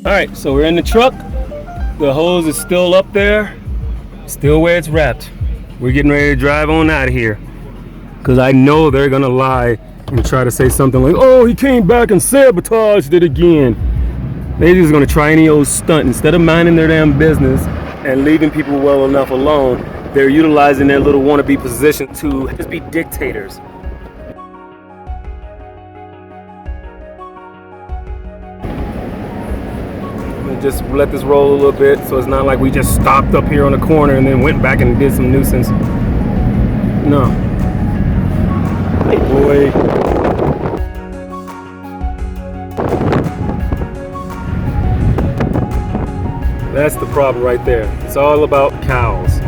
All right, so we're in the truck. The hose is still up there, still where it's wrapped. We're getting ready to drive on out of here because I know they're gonna lie and try to say something like, oh, he came back and sabotaged it again. They're just gonna try any old stunt. Instead of minding their damn business and leaving people well enough alone, they're utilizing their little wannabe position to just be dictators. Just let this roll a little bit so it's not like we just stopped up here on the corner and then went back and did some nuisance. No. Hey boy. That's the problem right there. It's all about cows.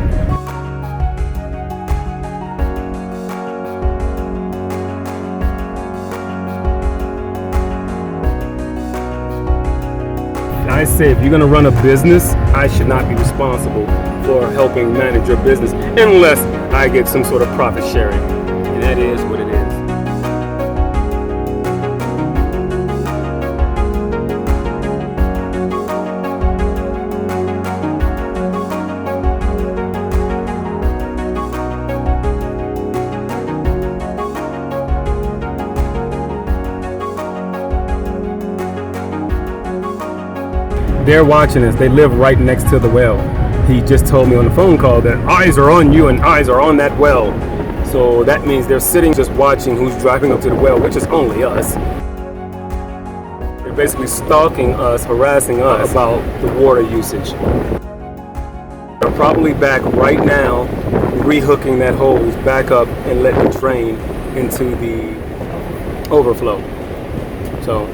I say if you're going to run a business, I should not be responsible for helping manage your business unless I get some sort of profit sharing. And that is what it is. They're watching us. They live right next to the well. He just told me on the phone call that eyes are on you and eyes are on that well. So that means they're sitting just watching who's driving up to the well, which is only us. They're basically stalking us, harassing us about the water usage. They're probably back right now, rehooking that hose back up and letting it drain into the overflow. So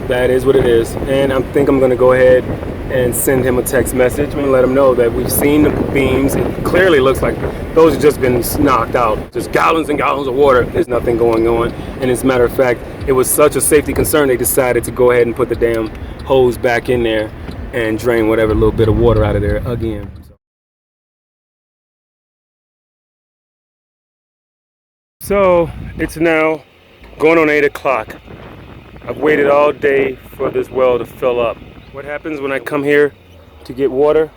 that is what it is, and I think I'm going to go ahead and send him a text message and let him know that we've seen the beams. It clearly looks like those have just been knocked out. Just gallons and gallons of water. There's nothing going on, and as a matter of fact, it was such a safety concern they decided to go ahead and put the damn hose back in there and drain whatever little bit of water out of there again. So it's now going on 8 o'clock. I've waited all day for this well to fill up. What happens when I come here to get water?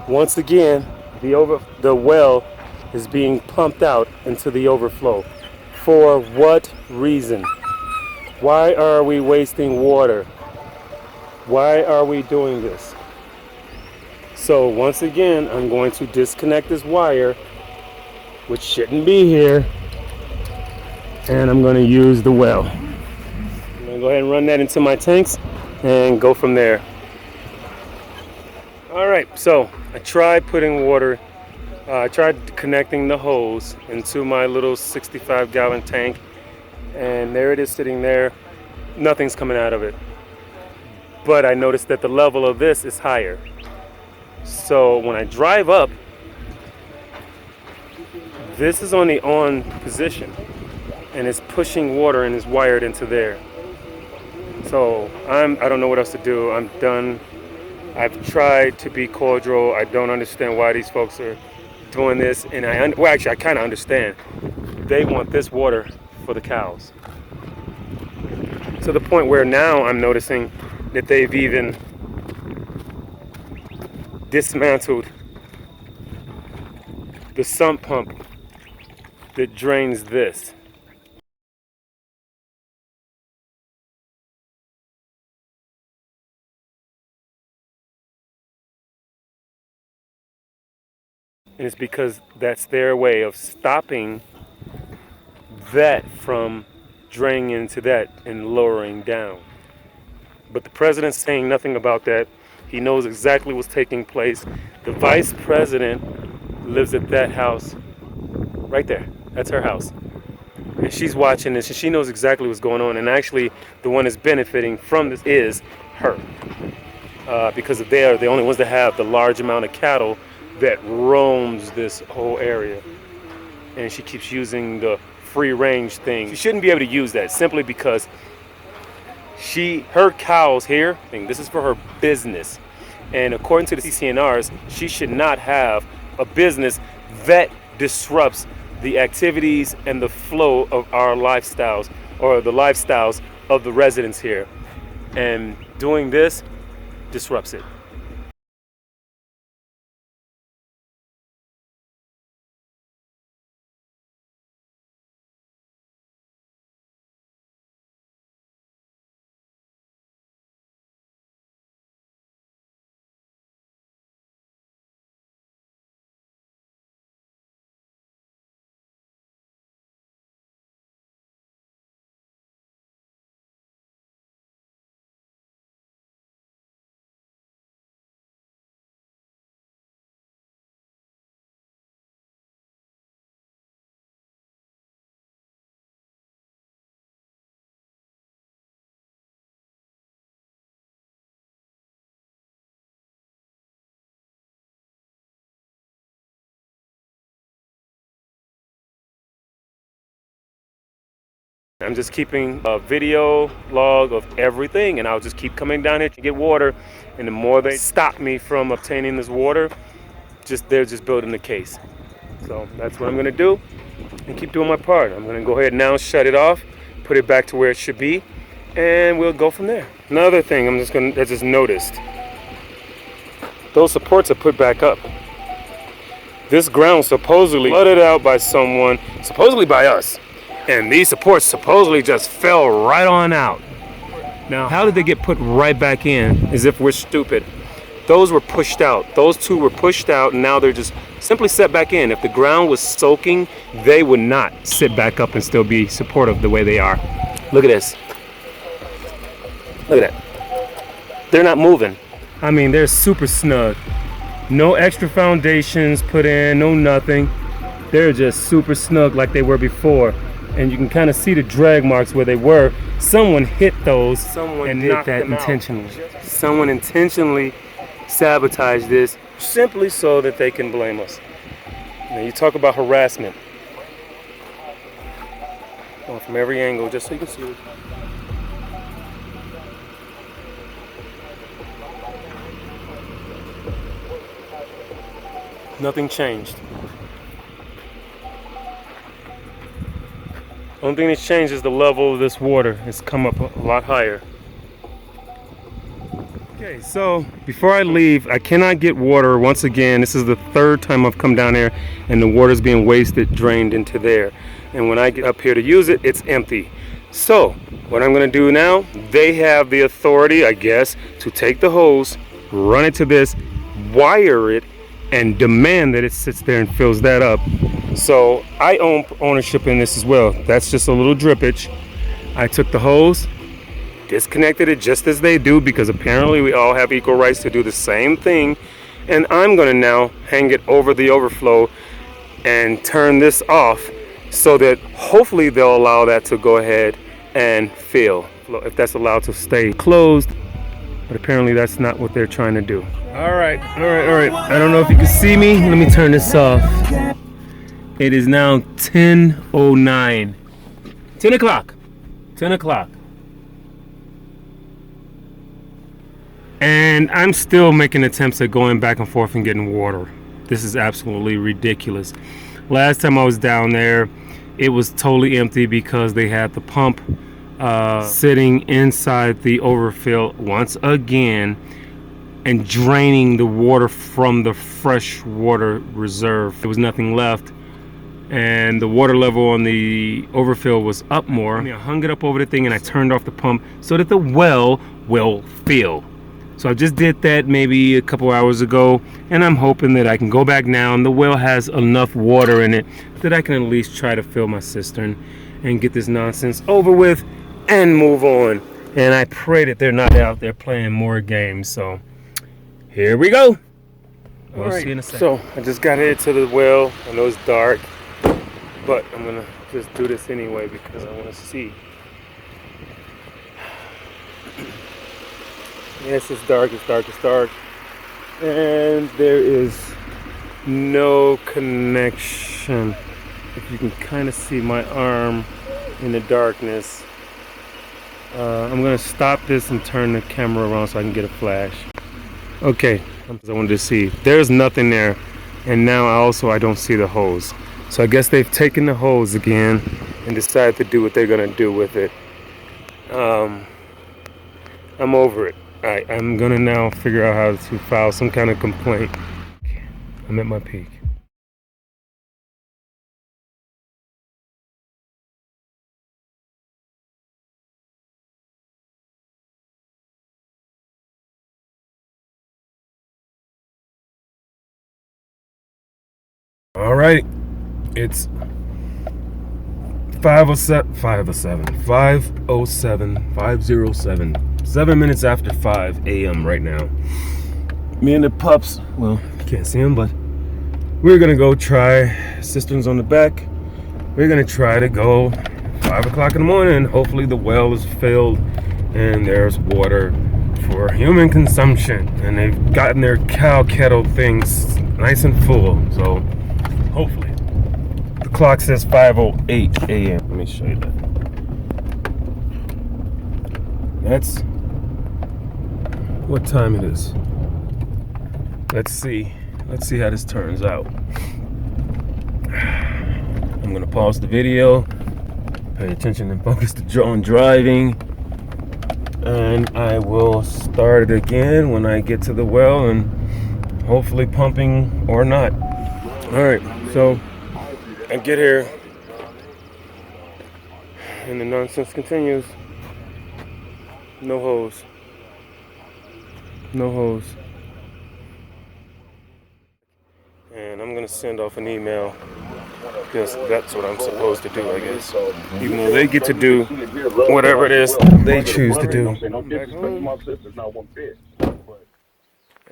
Once again, the well is being pumped out into the overflow. For what reason? Why are we wasting water? Why are we doing this? So once again, I'm going to disconnect this wire, which shouldn't be here, and I'm going to use the well. I'm going to go ahead and run that into my tanks and go from there. Alright, so I tried connecting the hose into my little 65-gallon tank, and there it is sitting there. Nothing's coming out of it. But I noticed that the level of this is higher. So when I drive up, this is on the on position, and it's pushing water and is wired into there. So I don't know what else to do. I'm done. I've tried to be cordial. I don't understand why these folks are doing this, and I kind of understand. They want this water for the cows. To the point where now I'm noticing that they've even dismantled the sump pump that drains this. And it's because that's their way of stopping that from draining into that and lowering down. But the president's saying nothing about that. He knows exactly what's taking place. The vice president lives at that house right there. That's her house. And she's watching this, and she knows exactly what's going on. And actually, the one that's benefiting from this is her. Because they are the only ones that have the large amount of cattle that roams this whole area. And she keeps using the free range thing. She shouldn't be able to use that simply because her cows here, this is for her business. And according to the CCNRs, she should not have a business that disrupts the activities and the flow of our lifestyles, or the lifestyles of the residents here. and doing this disrupts it. I'm just keeping a video log of everything, and I'll just keep coming down here to get water. And the more they stop me from obtaining this water, they're just building the case. So that's what I'm gonna do and keep doing my part. I'm gonna go ahead now, shut it off, put it back to where it should be, and we'll go from there. Another thing I just noticed, those supports are put back up. This ground supposedly flooded out by someone, supposedly by us. And these supports supposedly just fell right on out. Now, how did they get put right back in as if we're stupid? Those were pushed out. Those two were pushed out, and now they're just simply set back in. If the ground was soaking, they would not sit back up and still be supportive the way they are. Look at this. Look at that. They're not moving. I mean, they're super snug. No extra foundations put in, no nothing. They're just super snug like they were before. And you can kind of see the drag marks where they were. Someone hit those and did that intentionally. Someone intentionally sabotaged this simply so that they can blame us. Now you talk about harassment. Going from every angle just so you can see it. Nothing changed. Only thing that's changed is the level of this water. It's come up a lot higher. Okay, so before I leave, I cannot get water. Once again, this is the third time I've come down here and the water's being wasted, drained into there. And when I get up here to use it, it's empty. So what I'm gonna do now, they have the authority, I guess, to take the hose, run it to this, wire it, and demand that it sits there and fills that up. So I own ownership in this as well. That's just a little drippage. I took the hose, disconnected it just as they do, because apparently we all have equal rights to do the same thing. And I'm gonna now hang it over the overflow and turn this off so that hopefully they'll allow that to go ahead and fill, if that's allowed to stay closed. But apparently that's not what they're trying to do. All right. I don't know if you can see me. Let me turn this off. It is now 10:09. 10 o'clock. 10 o'clock. And I'm still making attempts at going back and forth and getting water. This is absolutely ridiculous. Last time I was down there, it was totally empty because they had the pump sitting inside the overfill once again and draining the water from the fresh water reserve. There was nothing left, and the water level on the overfill was up more. I hung it up over the thing and I turned off the pump so that the well will fill. So I just did that maybe a couple hours ago, and I'm hoping that I can go back now and the well has enough water in it that I can at least try to fill my cistern and get this nonsense over with and move on. And I pray that they're not out there playing more games. So here we go. We'll see in a second. So I just got headed to the well. I know it's dark, but I'm gonna just do this anyway because I want to see. Yes, it's dark, and there is no connection. If you can kind of see my arm in the darkness. I'm gonna stop this and turn the camera around so I can get a flash. Okay, I wanted to see. There's nothing there, and now I don't see the hose. So I guess they've taken the hose again and decided to do what they're gonna do with it. I'm over it. I'm gonna now figure out how to file some kind of complaint. I'm at my peak. All right, it's 5:07, 7 minutes after 5 a.m. right now. Me and the pups, well, you can't see them, but we're gonna go try, cisterns on the back. We're gonna try to go 5 o'clock in the morning. Hopefully the well is filled and there's water for human consumption. And they've gotten their cow kettle things nice and full, so hopefully. The clock says 5:08 a.m. Let me show you that. That's what time it is. Let's see how this turns out. I'm gonna pause the video, pay attention and focus on driving, and I will start it again when I get to the well and hopefully pumping or not. All right, so I get here and the nonsense continues. No hose. No hose. And I'm gonna send off an email because that's what I'm supposed to do, I guess. Even though they get to do whatever it is they choose to do. Back home.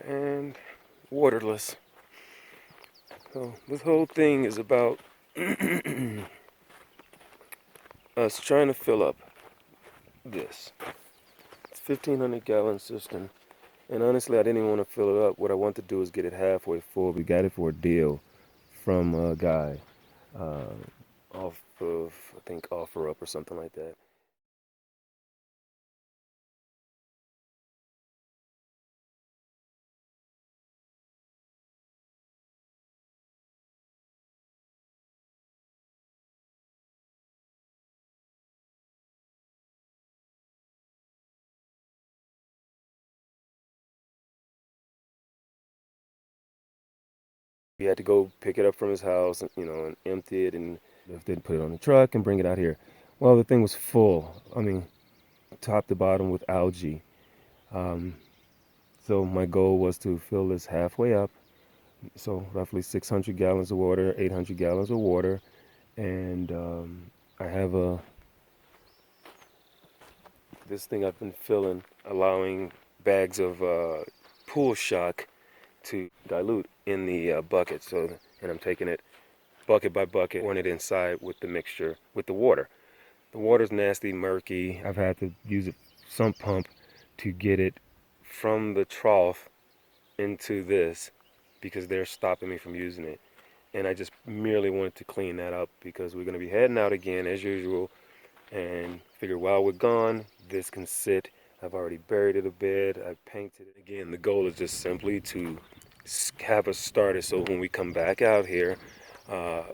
And waterless. So this whole thing is about us trying to fill up this. It's 1,500 gallon cistern. And honestly, I didn't even want to fill it up. What I want to do is get it halfway full. We got it for a deal from a guy off of, I think, OfferUp or something like that. We had to go pick it up from his house, and empty it and then put it on the truck and bring it out here. Well, the thing was full. I mean, top to bottom with algae. So my goal was to fill this halfway up. So roughly 600 gallons of water, 800 gallons of water. And I have this thing I've been filling, allowing bags of pool shock to dilute in the bucket. And I'm taking it bucket by bucket, pouring it inside with the mixture, with the water. The water's nasty, murky. I've had to use a sump pump to get it from the trough into this because they're stopping me from using it. And I just merely wanted to clean that up because we're going to be heading out again as usual, and figure while we're gone, this can sit. I've already buried it a bit. I've painted it. Again, the goal is just simply to have us started so when we come back out here,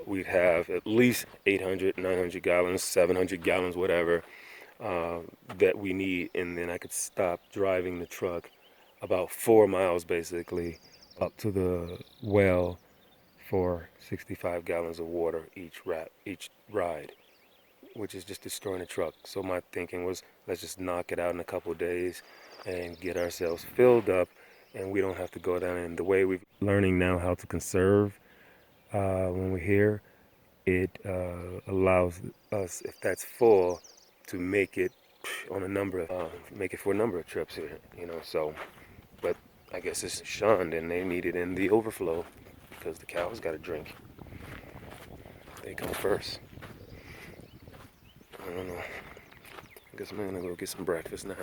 we'd have at least 800, 900 gallons, 700 gallons, whatever, that we need. And then I could stop driving the truck about 4 miles basically up to the well for 65 gallons of water each ride, which is just destroying the truck. So my thinking was, let's just knock it out in a couple of days and get ourselves filled up, and we don't have to go down. And the way we're learning now how to conserve when we're here, it allows us, if that's full, to make it on make it for a number of trips here, so. But I guess it's shunned, and they need it in the overflow because the cows got to drink. They come first. I don't know. I guess I'm gonna go get some breakfast now.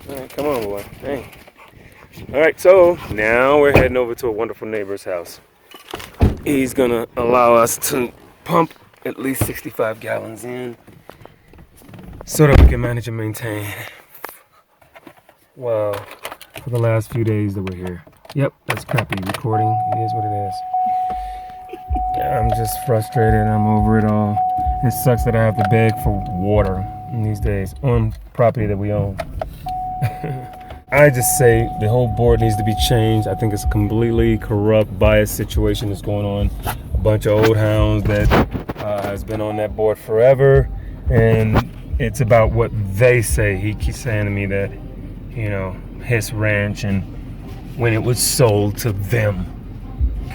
All right, come on, boy. Hey. All right, so now we're heading over to a wonderful neighbor's house. He's gonna allow us to pump at least 65 gallons in so that we can manage and maintain. Well, for the last few days that we're here. Yep, that's crappy recording. It is what it is. I'm just frustrated. I'm over it all. It sucks that I have to beg for water in these days on property that we own. I just say the whole board needs to be changed. I think it's a completely corrupt, biased situation that's going on. A bunch of old hounds that has been on that board forever, and it's about what they say. He keeps saying to me that, you know, his ranch and when it was sold to them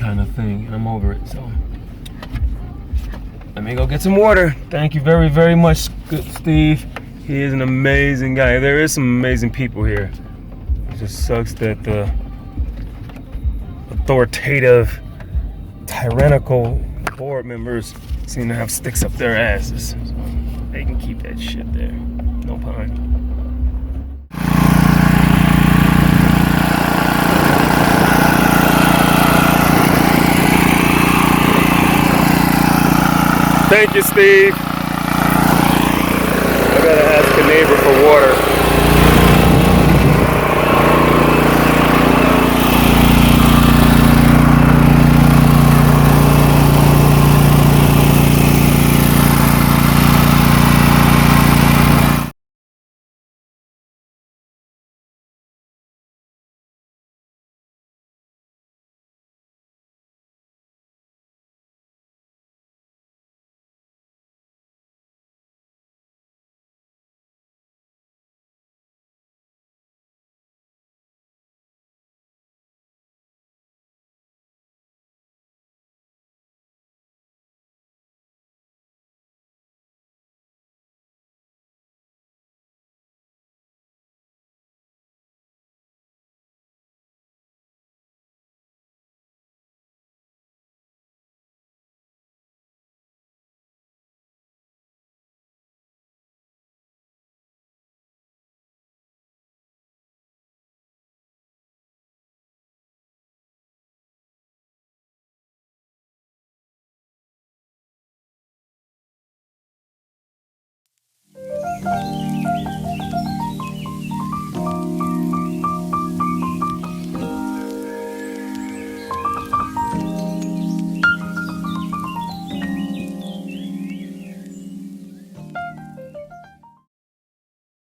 kind of thing. I'm over it, so let me go get some water. Thank you very, very much, good Steve. He is an amazing guy. There is some amazing people here. It just sucks that the authoritative, tyrannical board members seem to have sticks up their asses. So they can keep that shit there. No pun. Thank you, Steve. I gotta ask a neighbor for water.